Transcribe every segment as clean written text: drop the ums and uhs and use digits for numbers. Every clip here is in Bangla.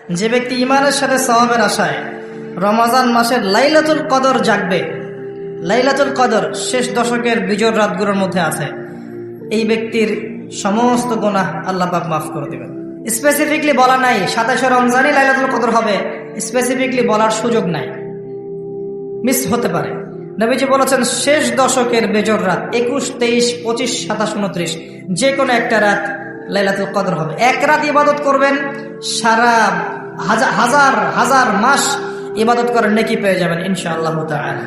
যে ব্যক্তি ঈমানের সাথে সওয়াবের আশায় রমজান মাসের লাইলাতুল কদর জাগবে, লাইলাতুল কদর শেষ দশকের বিজোড় রাতগুলোর মধ্যে আছে, এই ব্যক্তির সমস্ত গুনাহ আল্লাহ পাক মাফ করে দিবেন। স্পেসিফিকলি বলা নাই 27শে রমজানই লাইলাতুল কদর হবে, স্পেসিফিকলি বলার সুযোগ নাই, মিস হতে পারে। নবীজি বলেছেন শেষ দশকের বেজোড় রাত 21, 23, 25, 27, 29 যে কোনো একটা রাত লাইলাতুল কদর হবে। এক রাত ইবাদত করবেন, সারা হাজার হাজার মাস ইবাদত করার নেকি পেয়ে যাবেন ইনশাআল্লাহ তাআলা।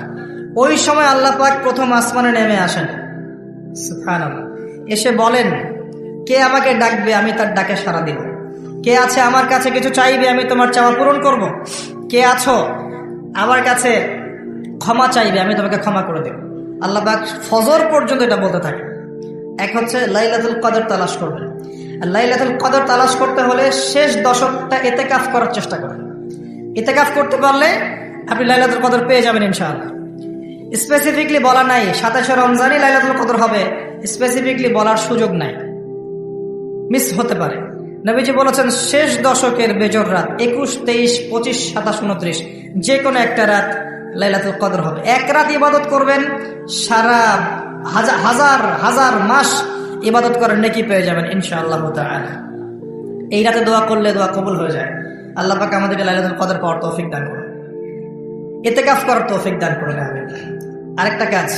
ওই সময় আল্লাহ পাক প্রথম আসমানে নেমে আসেন, সুবহানাল্লাহ, এসে বলেন কে আমাকে ডাকবে, আমি তার ডাকে সাড়া দিব। কে আছে আমার কাছে কিছু চাইবে, আমি তোমার চাওয়া পূরণ করব। কে আছো আমার কাছে ক্ষমা চাইবে, আমি তোমাকে ক্ষমা করে দেব। আল্লাহ পাক ফজর পর্যন্ত এটা বলতে থাকে। এক হচ্ছে লাইলাতুল কদর তালাশ করবেন। আর লাইলাতুল কদর তালাশ করতে হলে শেষ দশকটা ইতিকাফ করার চেষ্টা করেন। ইতিকাফ করতে পারলে আপনি লাইলাতুল কদর পেয়ে যাবেন ইনশাআল্লাহ। স্পেসিফিকলি বলা নাই 27শে রমজানই লাইলাতুল কদর হবে, স্পেসিফিকলি বলার সুযোগ নাই, মিস হতে পারে। নবীজি বলেছেন শেষ দশকের বেজোড় রাত 21, 23, 25, 27, 29 যে কোনো একটা রাত লাইলাতুল কদর হবে। এক রাত ইবাদত করবেন, সারা হাজার হাজার মাস ইবাদত করার নেকি পেয়ে যাবেন ইনশাআল্লাহ তাআলা। এই রাতে দোয়া করলে দোয়া কবুল হয়ে যায়। আল্লাহ পাক আমাদেরকে লাইলাতুল কদর পাওয়ার তৌফিক দান করুন, ইতিকাফ করার তৌফিক দান করুন। আমিন। আরেকটা কাজ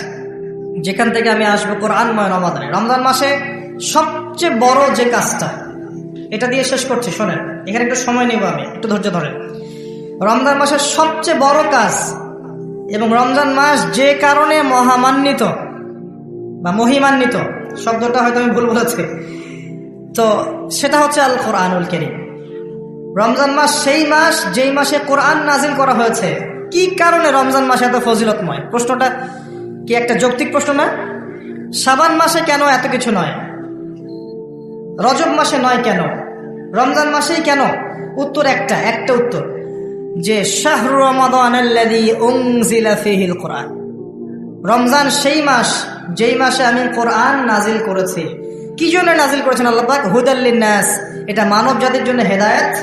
যেখান থেকে আমি আসবো, কোরআনময় রমাদানে, রমজান মাসে সবচেয়ে বড় যে কাজটা, এটা দিয়ে শেষ করছি, শোনেন, এখানে একটু সময় নেব, আমি একটু ধৈর্য ধরেন। রমজান মাসের সবচেয়ে বড় কাজ এবং রমজান মাস যে কারণে মহামান্বিত বা মহিমান্বিত, শব্দটা হয়তো আমি ভুল বলেছি, তো সেটা হচ্ছে আল কোরআনুল কারীম। রমজান মাস সেই মাস যেই মাসে কোরআন নাজিল করা হয়েছে। কি কারণে রমজান মাস এত ফজিলতময়? প্রশ্নটা কি একটা যৌক্তিক প্রশ্ন না? শাবান মাসে কেন এত কিছু নয়? রজব মাসে নয় কেন? রমজান মাসেই কেন? উত্তর একটা উত্তর, যে শাহরু রমাদানাল্লাযী উনজিলা ফীহিল কোরআন। রমজান সেই মাস যেই মাসে আমি কোরআন নাজিল করেছি। কি জন্য নাজিল করেছেন আল্লাহ পাক? হুদাল লিন্নাস, এটা মানব জাতির জন্য হেদায়েত,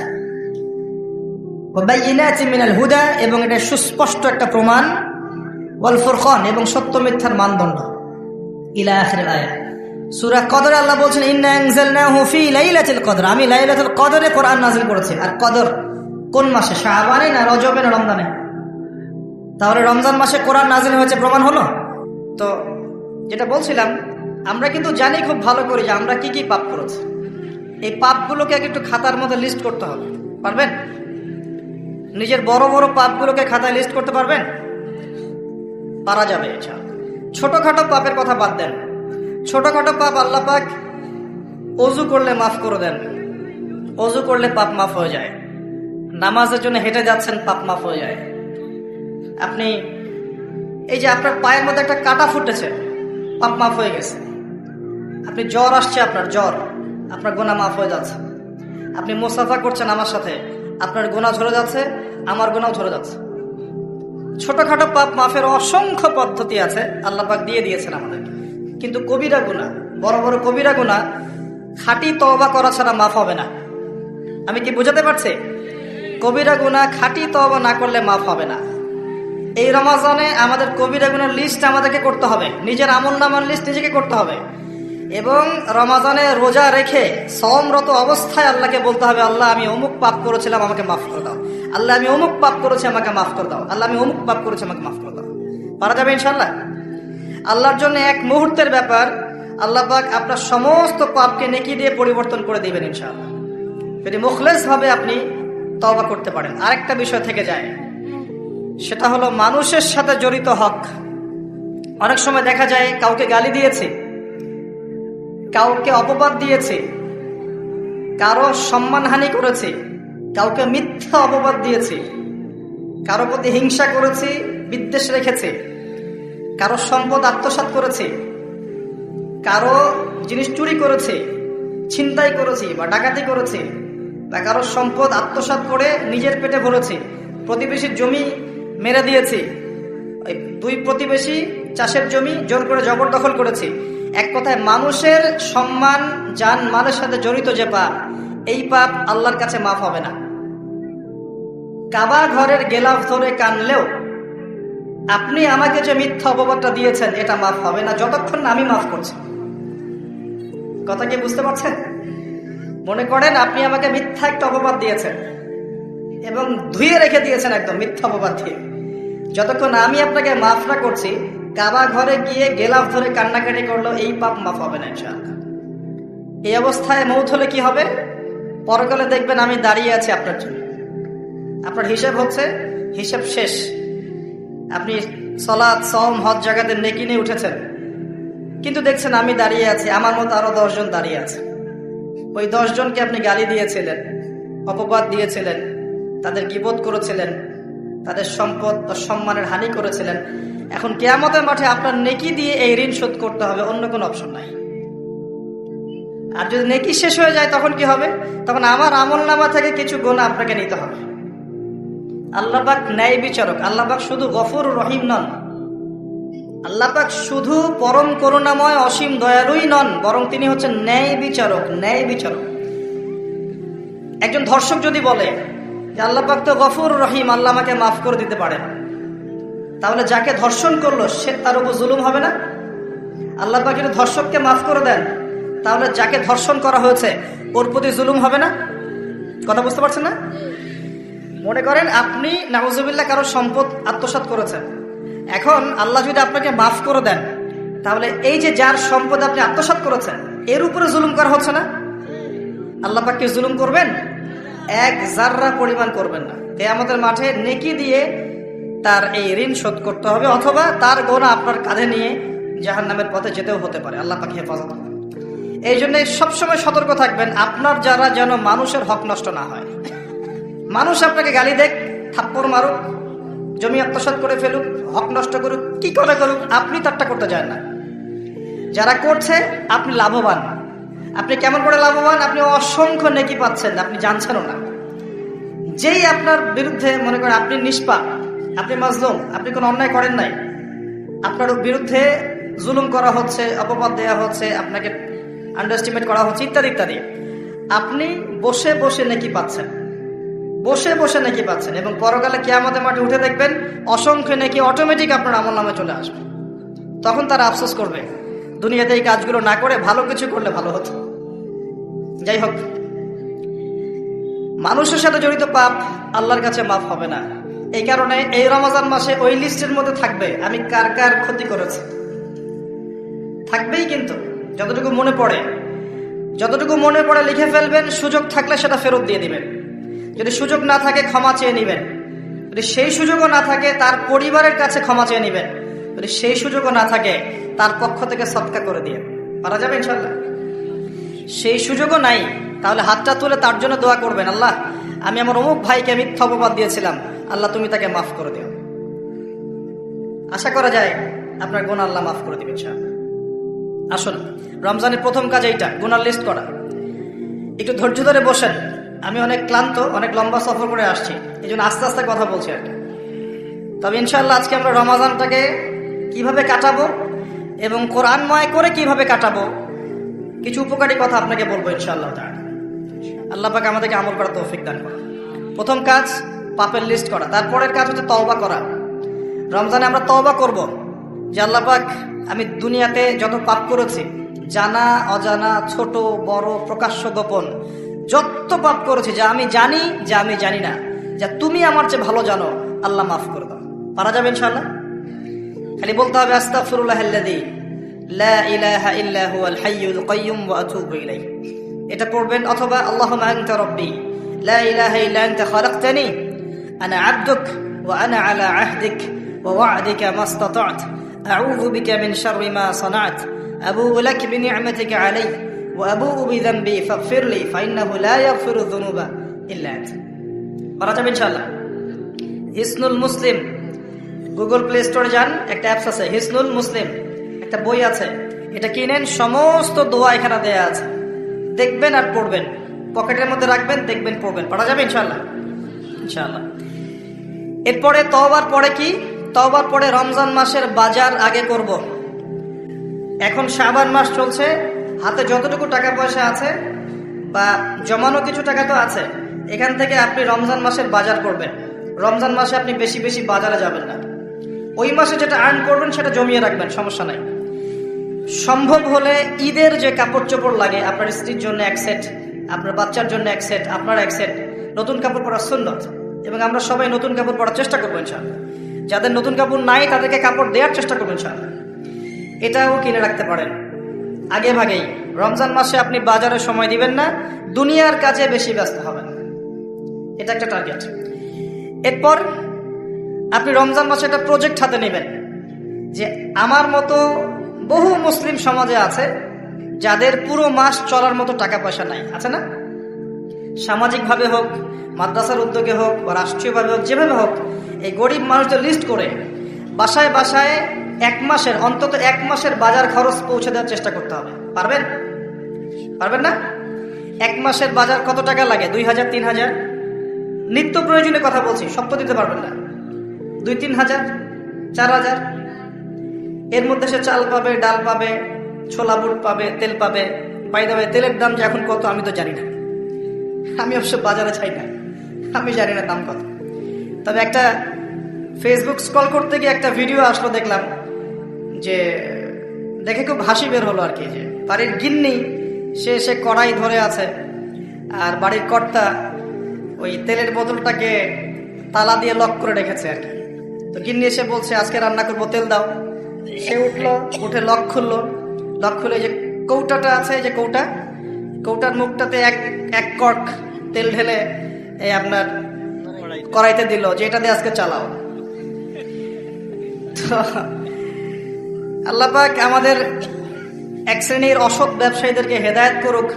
ওয়া বাইয়িনাতিন মিনাল হুদা, এবং এটা সুস্পষ্ট একটা প্রমাণ, ওয়াল ফুরকান, এবং সত্য মিথ্যার মানদণ্ড, ইলা আখিরিল আয়াত। সূরা কদরে আল্লাহ বলছেন ইন্না আনজালনাহু ফি লাইলাতুল কদর, আমি লাইলাতুল কদরে কোরআন নাজিল করেছি। আর কদর কোন মাসে? শাবানে না রজবে না রমজানে? তাহলে রমজান মাসে কোরআন নাজিল হয়েছে, প্রমাণ হলো। তো যেটা বলছিলাম, আমরা কিন্তু জানি খুব ভালো করে যে আমরা কি কি পাপ করেছি। এই পাপগুলোকে একটু খাতার মধ্যে লিস্ট করতে হবে, পারবেন? নিজের বড় বড় পাপগুলোকে খাতায় লিস্ট করতে পারবেন? পারা যাবে ইনশাআল্লাহ। ছোটখাটো পাপের কথা বাদ দেন, ছোটখাটো পাপ আল্লাহ পাক ওযু করলে মাফ করে দেন। ওযু করলে পাপ মাফ হয়ে যায়। নামাজের জন্য হেঁটে যাচ্ছেন, পাপ মাফ হয়ে যায়। আপনি এই যে আপনার পায়ের মধ্যে একটা কাঁটা ফুটেছে, পাপ মাফ হয়ে গেছে। আপনি জ্বর আসছে, আপনার জ্বর, আপনার গুনাহ মাফ হয়ে যাচ্ছে। আপনি মুসাফা করছেন আমার সাথে, আপনার গুনাহ ঝরে যাচ্ছে, আমার গুনাহ ঝরে যাচ্ছে। ছোটখাটো পাপ মাফের অসংখ্য পদ্ধতি আছে, আল্লাহ পাক দিয়ে দিয়েছেন আমাদেরকে। কিন্তু কবিরা গুনাহ, বড় বড় কবিরা গুনাহ খাঁটি তওবা করা ছাড়া মাফ হবে না। আমি কি বোঝাতে পারছি? কবিরা গুনাহ খাঁটি তওবা না করলে মাফ হবে না। এই রমজানে আমাদের কবিরা গুনার লিস্ট আমাদেরকে করতে হবে, নিজের আমলনামার লিস্ট নিজেকে করতে হবে। এবং রমজানে রোজা রেখে সওমরত অবস্থায় আল্লাহকে বলতে হবে, আল্লাহ আমি অমুক পাপ করেছিলাম, আমাকে মাফ করে দাও। আল্লাহ আমি অমুক পাপ করেছি, আমাকে মাফ করে দাও। আল্লাহ আমি অমুক পাপ করেছি, আমাকে মাফ করে দাও। পারা যাবে ইনশাআল্লাহ। আল্লাহর জন্য এক মুহূর্তের ব্যাপার, আল্লাহ পাক আপনার সমস্ত পাপকে নেকি দিয়ে পরিবর্তন করে দিবেন ইনশাআল্লাহ, যদি মুখলেস ভাবে আপনি তওবা করতে পারেন। আরেকটা বিষয় থেকে যায়, সেটা হলো মানুষের সাথে জড়িত হক। অনেক সময় দেখা যায় কাউকে গালি দিয়েছে, কাউকে অপবাদ দিয়েছে, কারো সম্মানহানি করেছে, কাউকে মিথ্যা অপবাদ দিয়েছে, কারো প্রতি হিংসা করেছে, বিদ্বেষ রেখেছে, কারো সম্পদ আত্মসাৎ করেছে, কারো জিনিস চুরি করেছে, ছিনতাই করেছে বা ডাকাতি করেছে, বা কারো সম্পদ আত্মসাৎ করে নিজের পেটে ভরেছে, প্রতিবেশীর জমি মেরে দিয়েছে, দুই প্রতিবেশী চাষের জমি জোর করে জবরদখল করেছে। এক কথায় মানুষের সম্মান জান মালের সাথে জড়িত যে পাপ, এই পাপ আল্লাহর কাছে মাফ হবে না। কাবা ঘরের গেলাফ ধরে কানলেও আপনি আমাকে যে মিথ্যা অপবাদটা দিয়েছেন এটা মাফ হবে না যতক্ষণ না আমি মাফ করছি। কথা কি বুঝতে পারছেন? মনে করেন আপনি আমাকে মিথ্যা একটা অপবাদ দিয়েছেন এবং ধুয়ে রেখে দিয়েছেন একদম মিথ্যা অপবাদ দিয়ে, যতক্ষণ আমি আপনাকে মাফ না করছি, কাবা ঘরে গিয়ে গেলাফ ধরে কান্নাকাটি করলো এই পাপ মাফ হবে না ইনশাআল্লাহ। এই অবস্থায় মৌত হলে কি হবে? পরকালে দেখবেন আমি দাঁড়িয়ে আছি আপনার জন্য, আপনার হিসাব হচ্ছে, হিসাব শেষ। আপনি সালাত, সওম, হজ জাকাতে নেকি নিয়ে উঠেছেন, কিন্তু দেখছেন আমি দাঁড়িয়ে আছি, আমার মতো আরো 10 জন দাঁড়িয়ে আছে। ওই 10 জনকে আপনি গালি দিয়েছিলেন, অপবাদ দিয়েছিলেন, তাদের গীবত করেছিলেন, তাদের সম্পদ ও সম্মানের হানি করেছিলেন। এখন কিয়ামতের মাঠে আপনার নেকি দিয়ে এই ঋণ শোধ করতে হবে, অন্য কোনো অপশন নাই। আর যদি নেকি শেষ হয়ে যায় তখন কি হবে? তখন আমার আমলনামা থেকে কিছু গুনাহ আপনাকে নিতে হবে। আল্লাহ পাক ন্যায় বিচারক। আল্লাহ পাক শুধু গফুর রহিম নন, আল্লাহ পাক শুধু পরম করুণাময় অসীম দয়ালুই নন, বরং তিনি হচ্ছেন ন্যায় বিচারক। ন্যায় বিচারক। একজন ধর্ষক যদি বলে যে আল্লাহ পাক তো গফুর রহিম, আল্লাহ আমাকে মাফ করে দিতে পারেন, তাহলে যাকে ধর্ষণ করলো সে তার উপর জুলুম হবে না? আল্লাহ পাক যদি ধর্ষককে মাফ করে দেন, তাহলে যাকে ধর্ষণ করা হয়েছে ওর প্রতি জুলুম হবে না? কথা বুঝতে পারছেন না? মনে করেন আপনি নাউজুবিল্লাহ কারো সম্পদ আত্মসাৎ করেছেন, এখন আল্লাহ যদি আপনাকে মাফ করে দেন, তাহলে এই যে যার সম্পদ আপনি আত্মসাৎ করেছেন এর উপরে জুলুম করা হচ্ছে না? আল্লাহ পাক কি জুলুম করবেন? এক জাররা পরিমাণ করবেন না। কিয়ামতের মাঠে নেকি দিয়ে তার এই ঋণ শোধ করতে হবে, অথবা তার গুনাহ আপনার কাঁধে নিয়ে জাহান্নামের পথে যেতেও হতে পারে। আল্লাহ পাক হেফাজত করবেন। এই জন্য সবসময় সতর্ক থাকবেন আপনার যারা যেন মানুষের হক নষ্ট না হয়। মানুষ আপনাকে গালি দেখ, থাপ্পড় মারুক, জমি আত্মসাৎ করে ফেলুক, হক নষ্ট করুক, কি করে করুক, আপনি তারটা করতে যান না। যারা করছে আপনি লাভবান। আপনি কেমন করে লাভবান? আপনি অসংখ্য নেকি পাচ্ছেন, আপনি জানছেনও না। যেই আপনার বিরুদ্ধে মনে করেন আপনি নিষ্পাপ, আপনি মাজলুম, আপনি কোনো অন্যায় করেন নাই, আপনার বিরুদ্ধে জুলুম করা হচ্ছে, অপবাদ দেওয়া হচ্ছে, আপনাকে আন্ডারস্টিমেট করা হচ্ছে, ইত্যাদি ইত্যাদি, আপনি বসে বসে নেকি পাচ্ছেন, বসে বসে নেকি পাচ্ছেন। এবং পরকালে কিয়ামতের মাঠে উঠে দেখবেন অসংখ্য নেকি অটোমেটিক আপনার আমলনামে চলে আসবে। তখন তারা আফসোস করবে দুনিয়াতে এই কাজগুলো না করে ভালো কিছু করলে ভালো হতো। যাই হোক, মানুষের সাথে জড়িত পাপ আল্লাহর কাছে মাফ হবে না। এই কারণে এই রমজান মাসে ওই লিস্টের মধ্যে থাকবে আমি কার কার ক্ষতি করেছি, থাকবেই। কিন্তু যতটুকু মনে পড়ে, যতটুকু মনে পড়ে লিখে ফেলবেন, সুযোগ থাকলে সেটা ফেরত দিয়ে দিবেন। যদি সুযোগ না থাকে ক্ষমা চেয়ে নেবেন, যদি সেই সুযোগও না থাকে তার পরিবারের কাছে ক্ষমা চেয়ে নেবেন, যদি সেই সুযোগও না থাকে তার পক্ষ থেকে সদকা করে দিয়ে পারা যাবে ইনশাল্লাহ। সেই সুযোগও নাই, তাহলে হাতটা তুলে তার জন্য দোয়া করবেন, আল্লাহ আমি আমার অমুক ভাইকে মিথ্যা অপবাদ দিয়েছিলাম, আল্লাহ তুমি তাকে মাফ করে দিও। আশা করা যায় আপনার গুনাহ আল্লাহ মাফ করে দিবেন ইনশাআল্লাহ। আসুন, রমজানের প্রথম কাজ এইটা, গুনার লিস্ট করা। একটু ধৈর্য ধরে বসেন। আমি অনেক ক্লান্ত, অনেক লম্বা সফর করে আসছি, এই জন্য আস্তে আস্তে কথা বলছি আর কি। তবে ইনশাআল্লাহ আজকে আমরা রমজানটাকে কিভাবে কাটাবো এবং কোরআনময় করে কিভাবে কাটাবো, কিছু উপকারী কথা আপনাকে বলবো ইনশাআল্লাহ। আল্লাহ পাক আমাদেরকে আমল করার তৌফিক দান করুন। প্রথম কাজ পাপের লিস্ট করা। তারপরের কাজ হচ্ছে তওবা করা। রমজানে আমরা তওবা করব যে আল্লাহ পাক আমি দুনিয়াতে যত পাপ করেছি, জানা অজানা, ছোট বড়, প্রকাশ্য গোপন, যত পাপ করেছি, যা আমি জানি, যা আমি জানি না, যা তুমি আমার চেয়ে ভালো জানো, আল্লাহ মাফ করে দাও। পারা যাবে ইনশাআল্লাহ? খালি বলতে হবে আস্তাগফিরুল্লাহাল্লাযী লা ইলাহা ইল্লা হুয়াল হাইয়ুল কাইয়্যুম ওয়া আতুবু ইলাইহি। এটা পড়বেন। অথবা আল্লাহুম্মা আনতা রাব্বী লা ইলাহা ইল্লা আনতা খালাকতানি আনা আবদুক ওয়া আনা আলা আহদিক ওয়া ওয়া'দিকা মাস্তাতা'তু আউযু বিকা মিন শাররি মা সানা'তু আবু'ু লাক বিনি'মাতিকা আলাইয়া ওয়া আবু'ু বিযানবি ফাগফিরলি ফাইন্নাহু লা ইয়াগফিরু যুনুবা ইল্লা আনতা। পারা যাবে ইনশাআল্লাহ? হিসনুল মুসলিম, গুগল প্লে স্টোরে যান, একটা অ্যাপস আছে হিসনুল মুসলিম, একটা বই আছে, এটা কিনেন, সমস্ত দোয়া এখানে দেয়া আছে, দেখবেন আর পড়বেন, পকেটের মধ্যে রাখবেন, দেখবেন, পড়বেন। পড়া যাবে ইনশাআল্লাহ? ইনশাআল্লাহ। এরপরে তওবার পরে কি? তওবার পরে রমজান মাসের বাজার আগে করব। এখন শাবান মাস চলছে, হাতে যতটুকু টাকা পয়সা আছে বা জমানো কিছু টাকা তো আছে, এখান থেকে আপনি রমজান মাসের বাজার করবেন। রমজান মাসে আপনি বেশি বেশি বাজারে যাবেন না। ওই মাসে যেটা আর্ন করবেন সেটা জমিয়ে রাখবেন, সমস্যা নাই। সম্ভব হলে ঈদের যে কাপড় চোপড় লাগে, আপনার স্ত্রীর জন্য এক সেট, আপনার বাচ্চার জন্য এক সেট, আপনার এক সেট, নতুন কাপড় পরা সুন্নত। এবং আমরা সবাই নতুন কাপড় পরার চেষ্টা করবো ইনশাআল্লাহ। যাদের নতুন কাপড় নাই তাদেরকে কাপড় দেওয়ার চেষ্টা করবো ইনশাআল্লাহ। এটাও কিনে রাখতে পারেন আগে ভাগেই। রমজান মাসে আপনি বাজারে সময় দিবেন না, দুনিয়ার কাজে বেশি ব্যস্ত হবেন, এটা একটা টার্গেট। এরপর আপনি রমজান মাসে একটা প্রজেক্ট হাতে নেবেন যে আমার মতো বহু মুসলিম সমাজে আছে যাদের পুরো মাস চলার মতো টাকা পয়সা নাই, আছে না? সামাজিকভাবে হোক, মাদ্রাসার উদ্যোগে হোক, বা রাষ্ট্রীয়ভাবে হোক, যেভাবে হোক, এই গরিব মানুষদের লিস্ট করে বাসায় বাসায় অন্তত এক মাসের বাজার খরচ পৌঁছে দেওয়ার চেষ্টা করতে হবে। পারবেন? পারবেন না? এক মাসের বাজার কত টাকা লাগে? 2000, 3000। নিত্য প্রয়োজনীয় কথা বলছি, সব তো দিতে পারবেন না। 2-3 হাজার, 4000। এর মধ্যে সে চাল পাবে, ডাল পাবে, ছোলা বুট পাবে, তেল পাবে। বাই দ্য ওয়ে, তেলের দাম যে এখন কত আমি তো জানি না, আমি অবশ্য বাজারে চাই না, আমি জানি না দাম কত। তবে একটা ফেসবুক স্ক্রল করতে গিয়ে একটা ভিডিও আসলো, দেখলাম যে দেখে খুব হাসি বের হলো আর কি। যে বাড়ির গিন্নি সে কড়াই ধরে আছে, আর বাড়ির কর্তা ওই তেলের বোতলটাকে তালা দিয়ে লক করে রেখেছে আর কি। তো গিন্নি এসে বলছে আজকে রান্না করবো, তেল দাও। সে উঠলো, উঠে লক খুললো, লক খুলে যে কৌটাটা আছে, যে কৌটার মুখটাতে এক কর্ক তেল ঢেলে এই আপনার কড়াইতে দিল, যে এটা দিয়ে আজকে চালাও। তো আল্লাহ পাক আমাদের এক শ্রেণীর অসৎ ব্যবসায়ীদেরকে হেদায়েত করুক,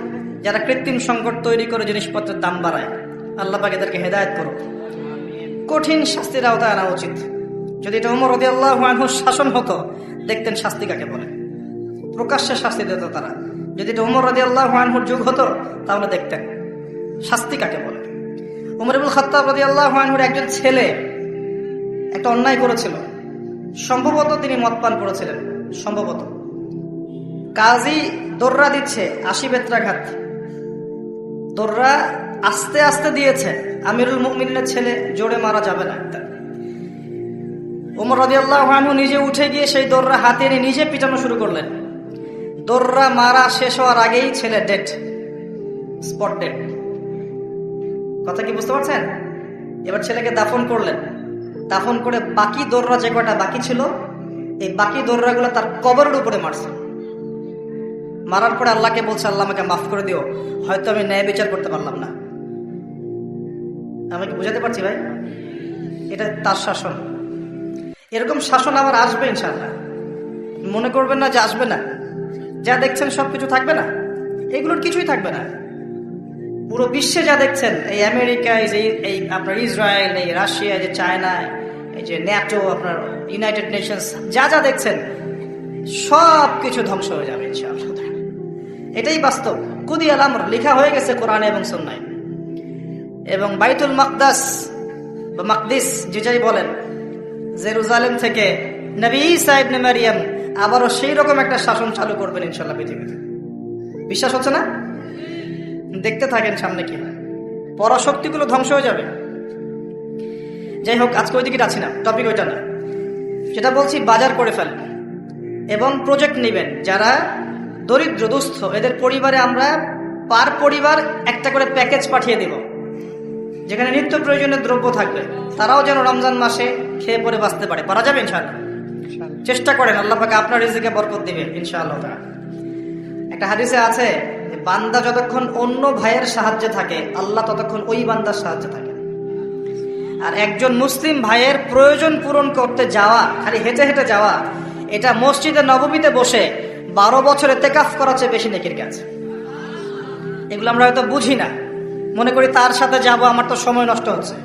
যারা কৃত্রিম সংকট তৈরি করে জিনিসপত্রের দাম বাড়ায়। আল্লাহ পাক এদেরকে হেদায়েত করুক। কঠিন শাস্তির আওতায় আনা উচিত। যদি এটা ওমর রাদিয়াল্লাহু আনহুর শাসন হতো, দেখতেন শাস্তি কাকে বলে, প্রকাশ্যে শাস্তি দিত তারা। যদি এটা ওমর রাদিয়াল্লাহু আনহুর যুগ হতো, তাহলে দেখতেন শাস্তি কাকে বলে। ওমর ইবনুল খাত্তাব রাদিয়াল্লাহু আনহুর একজন ছেলে একটা অন্যায় করেছিল, সম্ভবত তিনি মদ পান করেছিলেন, সম্ভবত। কাজী দোররা দিচ্ছে 80 বেত্রাঘাত, দোররা আস্তে আস্তে দিয়েছে। আমিরুল মুমিনিনের ছেলে, জোরে মারা যাবে না। ওমর রাদিয়াল্লাহু আনহু নিজে উঠে গিয়ে সেই দোররা হাতে নিয়ে নিজে পিটানো শুরু করলেন। দোররা মারা শেষ হওয়ার আগেই ছেলে ডেড, স্পট ডেড। কথা কি বুঝতে পারছেন? এবার ছেলেকে দাফন করলেন। দাফন করে বাকি দোররা যে কটা বাকি ছিল, এই বাকি দোররাগুলো তার কবরের উপরে মারছে। মারার পরে আল্লাহকে বলছে, আল্লাহ আমাকে মাফ করে দিও, হয়তো আমি ন্যায় বিচার করতে পারলাম না। আমাকে বুঝাতে পারছি ভাই? এটা তার শাসন। এরকম শাসন আবার আসবে ইনশাআল্লাহ। মনে করবেন না যে আসবে না। যা দেখছেন সবকিছু থাকবে না, এগুলোর কিছুই থাকবে না। পুরো বিশ্বে যা দেখছেন, এই আমেরিকা, এই আপনার ইসরায়েল, এই রাশিয়া, যে চায়না, এই যে ন্যাটো, আপনার ইউনাইটেড নেশনস, যা দেখছেন সব কিছু ধ্বংস হয়ে যাবে ইনশাআল্লাহ। এটাই বাস্তব। কুদিয়াল আমর, লেখা হয়ে গেছে কোরআনে এবং সুন্নায়। এবং বাইতুল মাকদাস বা মাকদিস যে যাই বলেন, জেরুজালেম থেকে নবী ঈসা ইবনে মারিয়াম আবারও সেই রকম একটা শাসন চালু করবেন ইনশাআল্লাহ পৃথিবীতে। বিশ্বাস হচ্ছে না? দেখতে থাকেন সামনে কি হয়। পরাশক্তিগুলো ধ্বংস হয়ে যাবে। যাই হোক, আজকে ওই দিকে যাচ্ছি না, টপিক ওইটা না। যেটা বলছি, বাজার করে ফেলেন এবং প্রজেক্ট নেবেন। যারা দরিদ্র দুস্থ, এদের পরিবারে আমরা পার পরিবার একটা করে প্যাকেজ পাঠিয়ে দেব, যেখানে নিত্য প্রয়োজনীয় দ্রব্য থাকবে। তারাও যেন রমজান মাসে খেয়ে পরে বাঁচতে পারে। পারা যাবে ইনশাআল্লাহ? চেষ্টা করেন, আল্লাহ পাক আপনার রিজিকে বরকত দিবেন ইনশাআল্লাহ। একটা হাদিসে আছে, বান্দা যতক্ষণ অন্য ভাইয়ের সাহায্যে থাকে, আল্লাহ ততক্ষণ ওই বান্দার সাহায্যে থাকে। আর একজন মুসলিম ভাইয়ের প্রয়োজন পূরণ করতে যাওয়া, খালি হেঁটে হেঁটে যাওয়া, এটা মসজিদে নববীতে বসে 12 বছর ইতিকাফ করার চেয়ে বেশি নেকির কাজ। এগুলো আমরা হয়তো বুঝি না, মনে করি তার সাথে যাব, আমার তো সময় নষ্ট হচ্ছে।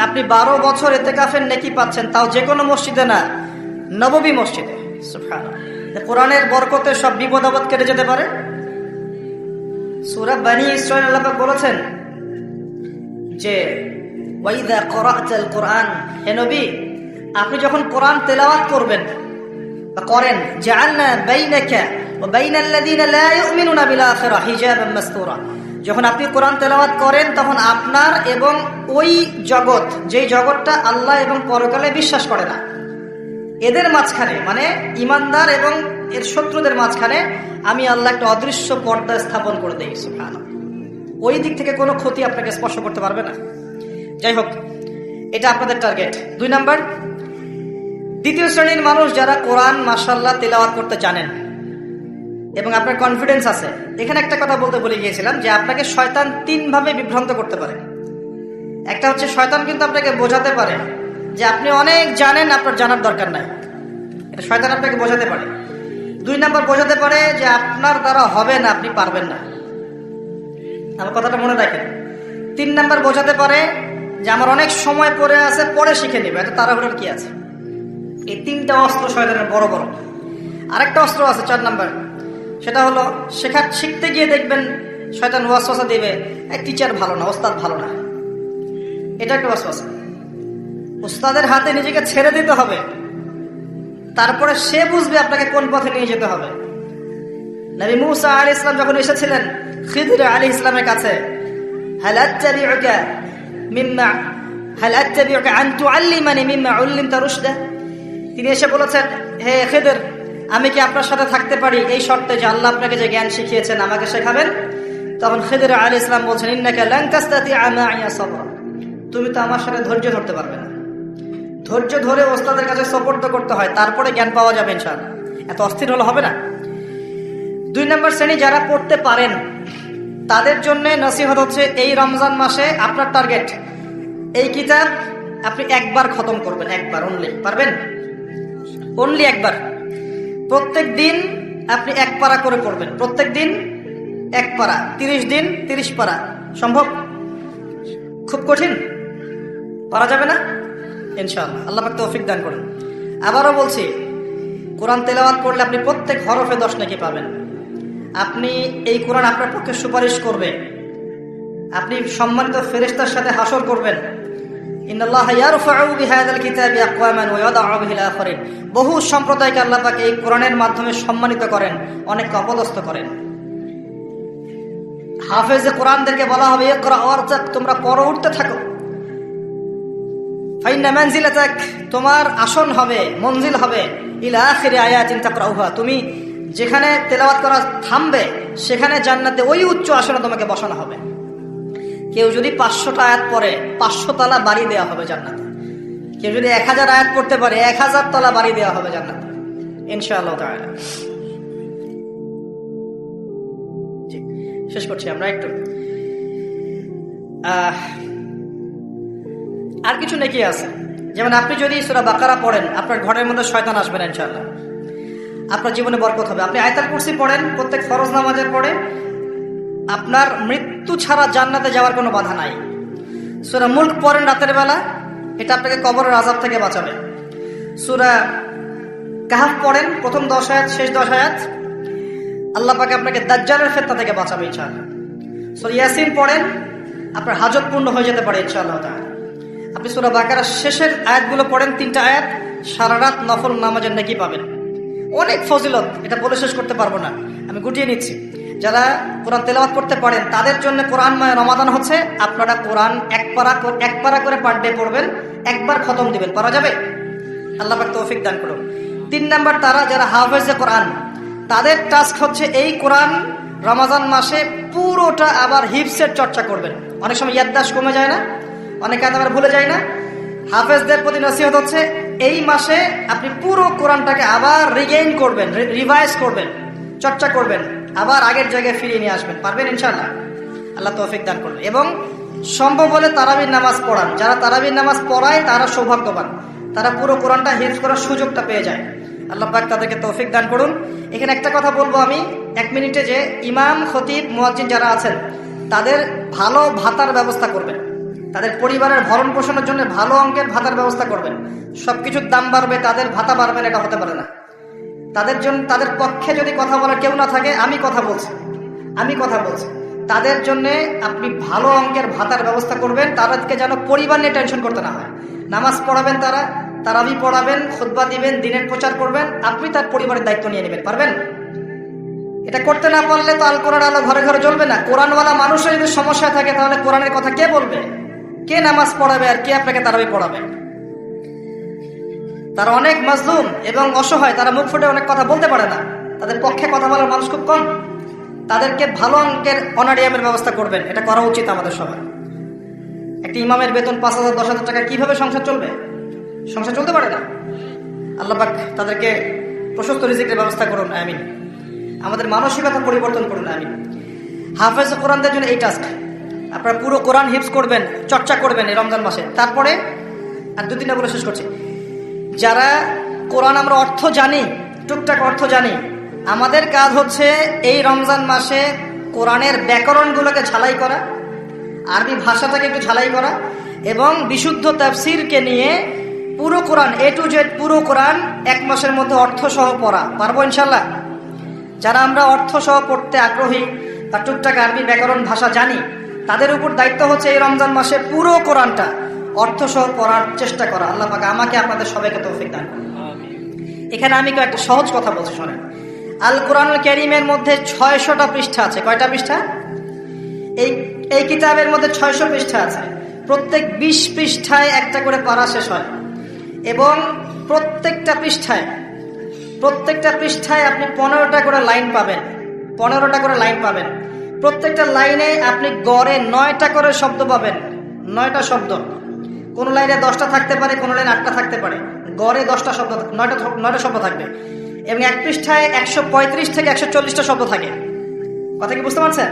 আপনি 12 বছর ইতিকাফের নেকি পাচ্ছেন, তাও যে কোনো মসজিদে না, নববী মসজিদে। সুবহানাল্লাহ। কোরআনের বরকতে সব বিপদ আপদ কেটে যেতে পারে। সূরা বনী ইসরাঈল আল্লাহ পাক বলেছেন যে ওয়াইদা ক্বরা'তাল কুরআন, হে নবী আপনি যখন কোরআন তেলাওয়াত করবেন বা করেন, জাআলনা বাইনাকা ওয়া বাইনাল্লাযীনা লা ইউমিনুনা বিল আখিরাহ হিজাবান মাসতুরা, যখন আপনি কোরআন তেলাওয়াত করেন তখন আপনার এবং ওই জগৎ, যেই জগৎটা আল্লাহ এবং পরকালে বিশ্বাস করে না, এদের মাঝখানে মানে ইমানদার এবং এর শত্রুদের মাঝখানে আমি আল্লাহ একটা অদৃশ্য পর্দা স্থাপন করে দিই। সুবহানাল্লাহ। ওই দিক থেকে কোনো ক্ষতি আপনাকে স্পর্শ করতে পারবে না। যাই হোক, এটা আপনাদের টার্গেট। 2 নাম্বার, দ্বিতীয় শ্রেণীর মানুষ যারা কোরআন মাশাআল্লাহ তেলাওয়াত করতে জানেন এবং আপনার কনফিডেন্স আছে। এখানে একটা কথা বলতে ভুলে গিয়েছিলাম যে আপনাকে শয়তান 3 ভাবে বিভ্রান্ত করতে পারে। একটা হচ্ছে শয়তান কিন্তু আপনাকে বোঝাতে পারে যে আপনি অনেক জানেন, আপনার জানার দরকার নাই। এটা শয়তান আপনাকে বোঝাতে পারে। 2 নাম্বার, বোঝাতে পারে যে আপনার দ্বারা হবে না, আপনি পারবেন না। আমার কথাটা মনে রাখেন। 3 নাম্বার, বোঝাতে পারে যে আমার অনেক সময় পড়ে আছে, পরে শিখে নেবে, এত তাড়াহুড়োর কি আছে। এই 3টা অস্ত্র শয়তানের বড় বড়। আরেকটা অস্ত্র আছে 4 নাম্বার, সেটা হলো শিখতে গিয়ে দেখবেন শয়তান ওয়াসওয়াসা দিবে, এই টিচার ভালো না, ওস্তাদ ভালো না। এটা একটা ওয়াসওয়াসা। উস্তাদের হাতে নিজেকে ছেড়ে দিতে হবে, তারপরে সে বুঝবে আপনাকে কোন পথে নিয়ে যেতে হবে। নবী মুসা আলাইহিস সালাম যখন এসেছিলেন খিদর আলাইহিস সালামের কাছে, হাল আত্তাবিউকা আন তুআল্লিমানি মিম্মা উল্লিমতা রুশদা, তিনি এসে বলেছেন, হে খিদর, আমি কি আপনার সাথে থাকতে পারি এই শর্তে যে আল্লাহ আপনাকে যে জ্ঞান শিখিয়েছেন আমাকে শেখাবেন? তখন খিদর আলাইহিস সালাম বলছেন, ইন্নাকা লান তাস্তাতিআ মা'ইয়া সাবরা, তুমি তো আমার সাথে ধৈর্য ধরতে পারবে না। ধৈর্য ধরে ওস্তাদের কাছে সুপর্দ করতে হয়, তারপরে জ্ঞান পাওয়া যাবে ইনশাআল্লাহ। এত অস্থির হলে হবে না। 2 নম্বর শ্রেণী যারা পড়তে পারেন তাদের জন্য নসিহত হচ্ছে, এই রমজান মাসে আপনার টার্গেট এই কিতাব আপনি একবার খতম করবেন, একবার অনলি। পারবেন? অনলি একবার। প্রত্যেক দিন আপনি 1 পারা করে পড়বেন, প্রত্যেক দিন 1 পারা, 30 দিন 30 পারা। সম্ভব? খুব কঠিন? পারা যাবে না? ইনশাআল্লাহ আল্লাহ পাক তৌফিক দান করুন। আবারও বলছি, কোরআন তেলাওয়াত করলে আপনি প্রত্যেক হরফে 10 নেকি পাবেন। আপনি এই কোরআন আপনার পক্ষে সুপারিশ করবে, আপনি সম্মানিত ফেরেশতার সাথে হাসর করবেন। ইন্নাল্লাহা ইয়ারফাউ বিহাযাল কিতাবি আকওয়ামান ওয়া ইয়াদাউ বিহিল আখারিন। বহু সম্প্রদায়কে আল্লাহ পাক এই কোরআনের মাধ্যমে সম্মানিত করেন, অনেককে অপদস্থ করেন। হাফেজে কোরআনদেরকে বলা হবে, ইকরা ওয়ারতাক, তোমরা পড়ে উঠতে থাকো। ফাইন্না মানজিলাতাক, তোমার আসন হবে, মঞ্জিল হবে, ইলা আখিরি আয়াতিন তাকরাউহা, তুমি যেখানে তেলাওয়াত করা থামবে সেখানে জান্নাতে ওই উচ্চ আসনে তোমাকে বসানো হবে। কেউ যদি 500টা আয়াত পড়ে 500 তলা বাড়ি দেওয়া হবে জান্নাতে। কেউ যদি 1000 আয়াত পড়তে পারে 1000 তলা বাড়ি দেওয়া হবে জান্নাতে ইনশাআল্লাহ তাআলা। শেষ করছি আমরা একটু। আর কিছু নেকি আছে, যেমন আপনি যদি সূরা বাকারা পড়েন আপনার ঘরের মধ্যে শয়তান আসবে না ইনশাআল্লাহ, আপনার জীবনে বরকত হবে। আপনি আয়াতুল কুরসি পড়েন প্রত্যেক ফরজ নামাজের পরে, আপনার মৃত্যু ছাড়া জান্নাতে যাওয়ার কোনো বাধা নাই। সূরা মুলক পড়েন রাতের বেলা, এটা আপনাকে কবরের আযাব থেকে বাঁচাবে। সূরা কাহফ পড়েন প্রথম 10 আয়াত শেষ 10 আয়াত, আল্লাহ পাক আপনাকে দাজ্জালের ফিতনা থেকে বাঁচাবে ইনশাআল্লাহ। সূরা ইয়াসিন পড়েন, আপনার হাজত পূর্ণ হয়ে যেতে পারে ইনশাআল্লাহ তাআলা। আপনি সূরা বাকারার শেষের আয়াতগুলো পড়েন 3টা আয়াত, সারা রাত নফল নামাজের নেকি পাবেন। অনেক ফজিলত, এটা বলে শেষ করতে পারবো না, আমি গুটিয়ে নিচ্ছি। যারা কোরআন তেলাওয়াত করতে পারেন তাদের জন্য কোরআনময় রমাদান হচ্ছে, আপনারা কোরআন 1 পারা করে পার ডে পড়বেন, একবার খতম দিবেন। পারা যাবে? আল্লাহ পাক তৌফিক দান করুন। 3 নাম্বার, তারা যারা হাফেজে কোরআন তাদের টাস্ক হচ্ছে এই কোরআন রমাদান মাসে পুরোটা আবার হিফজের চর্চা করবেন। অনেক সময় ইয়াদদাশ কমে যায় না, অনেকে আবার ভুলে যায় না। হাফেজদের প্রতি নসিহত হচ্ছে এই মাসে আপনি পুরো কোরআনটাকে আবার রিগেইন করবেন, রিভাইজ করবেন, চর্চা করবেন, আবার আগের জায়গায় ফিরিয়ে নিয়ে আসবেন। পারবেন ইনশাআল্লাহ? আল্লাহ তৌফিক দান করবেন। এবং সম্ভব হলে তারাবির নামাজ পড়ান। যারা তারাবির নামাজ পড়ায় তারা সৌভাগ্যবান, তারা পুরো কোরআনটা হিফজ করার সুযোগটা পেয়ে যায়। আল্লাহ পাক তাদেরকে তৌফিক দান করুন। এখানে একটা কথা বলবো আমি 1 মিনিটে, যে ইমাম খতিব মুয়াজ্জিন যারা আছেন তাদের ভালো ভাতার ব্যবস্থা করবেন, তাদের পরিবারের ভরণ পোষণের জন্য ভালো অঙ্কের ভাতার ব্যবস্থা করবেন। সবকিছুর দাম বাড়বে, তাদের ভাতা বাড়বে না, এটা হতে পারে না। তাদের জন্য, তাদের পক্ষে যদি কথা বলার কেউ না থাকে, আমি কথা বলছি, তাদের জন্য আপনি ভালো অঙ্কের ভাতার ব্যবস্থা করবেন, তাদেরকে যেন পরিবার নিয়ে টেনশন করতে না হয়। নামাজ পড়াবেন, তারাবি পড়াবেন, খুতবা দিবেন, দিনের প্রচার করবেন, আপনি তার পরিবারের দায়িত্ব নিয়ে নেবেন। পারবেন এটা করতে না পারলে তো আল কোরআন আলো ঘরে ঘরে জ্বলবে না। কোরআনওয়ালা মানুষের যদি সমস্যা থাকে তাহলে কোরআনের কথা কে বলবে? কে নামাজ পড়াবে আর কে আপনাকে তারাবি পড়াবে? তারা অনেক মাজলুম এবং অসহায়, তারা মুখ ফুটে অনেক কথা বলতে পারে না, তাদের পক্ষে কথা বলার মানুষ খুব কম। তাদেরকে ভালো অঙ্কের অনারিয়ামের ব্যবস্থা করবেন, এটা করা উচিত আমাদের সবার। একটি ইমামের বেতন 5,000 10,000 টাকা, কিভাবে সংসার চলবে? সংসার চলতে পারে না। আল্লাহ পাক তাদেরকে প্রশস্ত রিজিকের ব্যবস্থা করুন, আমিন। আমাদের মানসিকতা পরিবর্তন করুন, আমিন। হাফেজ কোরআনদের জন্য এই টাস্ক, আপনারা পুরো কোরআন হিফজ করবেন, চর্চা করবেন এই রমজান মাসে। তারপরে আর 2-3টা বলে শেষ করছি। যারা কোরআন আমরা অর্থ জানি, টুকটাক অর্থ জানি, আমাদের কাজ হচ্ছে এই রমজান মাসে কোরআনের ব্যাকরণগুলোকে ঝালাই করা, আরবি ভাষাটাকে একটু ঝালাই করা, এবং বিশুদ্ধ তাফসীরকে নিয়ে পুরো কোরআন A to Z পুরো কোরআন 1 মাসের মধ্যে অর্থ সহ পড়া। পারবো ইনশাল্লাহ? যারা আমরা অর্থ সহ পড়তে আগ্রহী বা টুকটাক আরবি ব্যাকরণ ভাষা জানি, তাদের উপর দায়িত্ব হচ্ছে এই রমজান মাসে পুরো কোরআনটা অর্থ সহ পড়ার চেষ্টা করা। আল্লাহ পাক আমাকে আপনাদের সবাইকে তৌফিক দান করুন। এখানে আমি একটা সহজ কথা বলছি, শোনেন। আল কোরআনুল কারীমের মধ্যে 600টা পৃষ্ঠা আছে। কয়টা পৃষ্ঠা? এই কিতাবের মধ্যে 600 পৃষ্ঠা আছে। প্রত্যেক 20 পৃষ্ঠায় একটা করে পারা শেষ হয়, এবং প্রত্যেকটা পৃষ্ঠায় আপনি 15টা করে লাইন পাবেন। 15টা করে লাইন পাবেন। প্রত্যেকটা লাইনে আপনি গড়ে 9টা করে শব্দ পাবেন। 9টা শব্দ। কোন লাইনে 10টা থাকতে পারে, কোন লাইনে 8টা থাকতে পারে। গড়ে 10টা শব্দ, 9টা শব্দ থাকবে। এবং এক পৃষ্ঠায় 135 থেকে 140টা শব্দ থাকে। কথা কি বুঝতে পারছেন?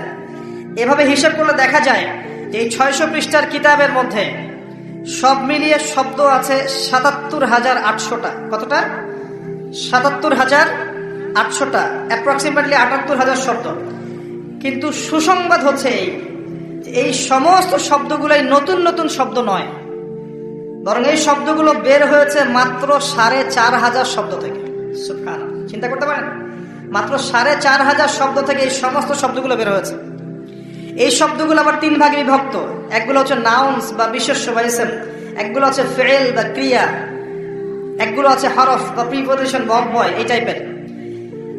এভাবে হিসাব করলে দেখা যায় যে এই 600 পৃষ্ঠার কিতাবের মধ্যে সব মিলিয়ে শব্দ আছে 77,800টা। কতটা? 77,800টা, অ্যাপ্রক্সিমেটলি 78,000 শব্দ। কিন্তু সুসংবাদ হচ্ছে এই সমস্ত শব্দগুলোই নতুন নতুন শব্দ নয়, বরং এই শব্দগুলো বের হয়েছে মাত্র 4,500 শব্দ থেকে। সুবহানাল্লাহ, চিন্তা করতে পারেন? মাত্র 4,500 শব্দ থেকে এই সমস্ত শব্দগুলো বের হয়েছে। এই শব্দগুলো আবার 3 ভাগে বিভক্ত। একগুলো হচ্ছে নাউন্স বা বিশেষ্য বা ইসম, একগুলো হচ্ছে ফেল বা ক্রিয়া, একগুলো আছে হরফ বা প্রিপোজিশন বা অব্যয়, এই টাইপের।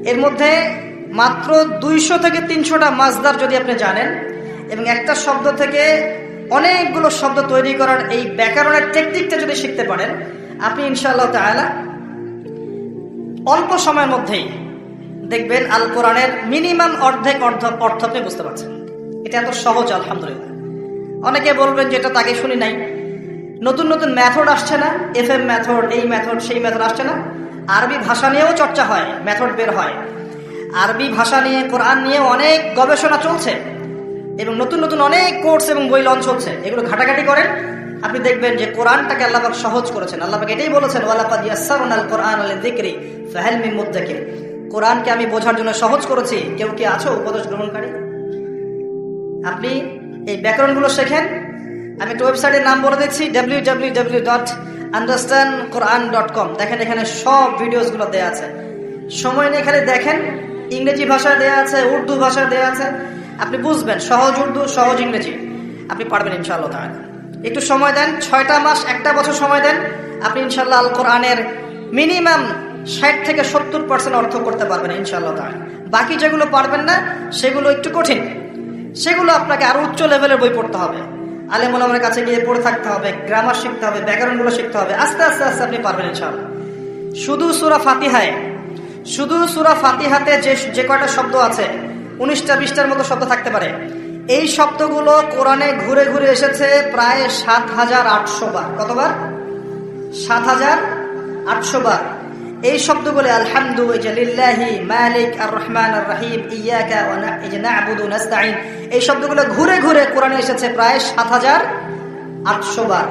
এর মধ্যে মাত্র 200 থেকে 300টা মাজদার যদি আপনি জানেন, এবং একটা শব্দ থেকে অনেকগুলো শব্দ তৈরি করার এই ব্যাকরণের টেকনিকটা যদি শিখতে পারেন, আপনি ইনশাআল্লাহ তাআলা অল্প সময়ের মধ্যেই দেখবেন আল কোরআনের মিনিমাম অর্ধেক অর্থ আপনি বুঝতে পারছেন। এটা এত সহজ, আলহামদুলিল্লাহ। অনেকে বলবেন যে এটা তাকে শুনি নাই, নতুন নতুন মেথড আসছে না, FM মেথড, এই মেথড, সেই মেথড আসছে না। আরবি ভাষা নিয়েও চর্চা হয়, মেথড বের হয়। আরবি ভাষা নিয়ে, কোরআন নিয়ে অনেক গবেষণা চলছে, এবং নতুন নতুন অনেক কোর্স এবং বই লঞ্চ হচ্ছে। এগুলো ঘাটাঘাটি করেন, আপনি দেখবেন যে কোরআনটাকে আল্লাহ পাক সহজ করেছেন। আল্লাহ পাক এটাই বলেছেন, ওয়ালাকাদ ইয়াসসারনাল কোরআনা লিযিকরি ফাহাল মিন মুদ্দাকির। কোরআনকে আমি বোঝার জন্য সহজ করেছি, কেউ কি আছো উপদেশ গ্রহণকারী? আপনি এই ব্যাকরণগুলো শেখেন। আমি একটা ওয়েবসাইটের নাম বলে দিচ্ছি, www.understandquran.com। দেখেন, এখানে সব ভিডিওসগুলো দেয়া আছে। সময় নিয়ে খালি দেখেন, ইংরেজি ভাষায় দেয়া আছে, উর্দু ভাষায় দেয়া আছে। আপনি বুঝবেন, সহজ উর্দু, সহজ ইংরেজি, আপনি পারবেন ইনশাআল্লাহ তাআলা। একটু সময় দেন, 6টা মাস, 1টা বছর সময় দেন, আপনি ইনশাআল্লাহ আল কোরআনের মিনিমাম 60 থেকে 70% অর্থ করতে পারবেন ইনশাআল্লাহ তাআলা। বাকি যেগুলো পারবেন না, সেগুলো একটু কঠিন, সেগুলো আপনাকে আরো উচ্চ লেভেলের বই পড়তে হবে, আলেম ওলামার কাছে গিয়ে পড়ে থাকতে হবে, গ্রামার শিখতে হবে, ব্যাকরণগুলো শিখতে হবে। আস্তে আস্তে আস্তে আপনি পারবেন ইনশাআল্লাহ। শুধু সূরা ফাতিহাতে যে কয়টা শব্দ আছে, 19টা 20টার মতো শব্দ থাকতে পারে। এই শব্দগুলো কোরআনে ঘুরে ঘুরে এসেছে প্রায় 7,800 বার। কতবার? 7,800 বার। এই শব্দগুলো আলহামদুলিল্লাহি মালিক আর রহমান আর রহিম ইয়াকা ওয়া না'বুদু নাস্তাঈন, এই শব্দগুলো ঘুরে ঘুরে কোরআনে এসেছে প্রায় 7,800 বার।